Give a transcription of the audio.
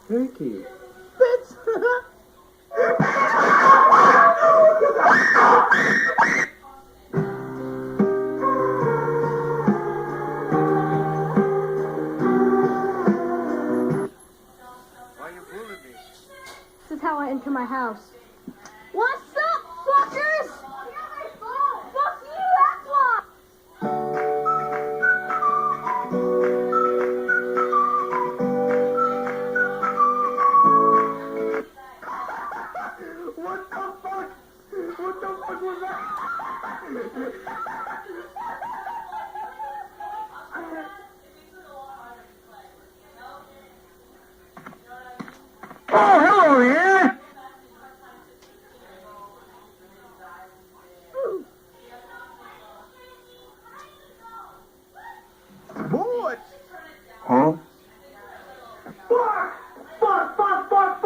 Turkey. Bitch! Why you bullying me? This is how I enter my house. What's up, fuckers? Fuck you, that's why! What the fuck? What the fuck was that? Oh, hello, yeah.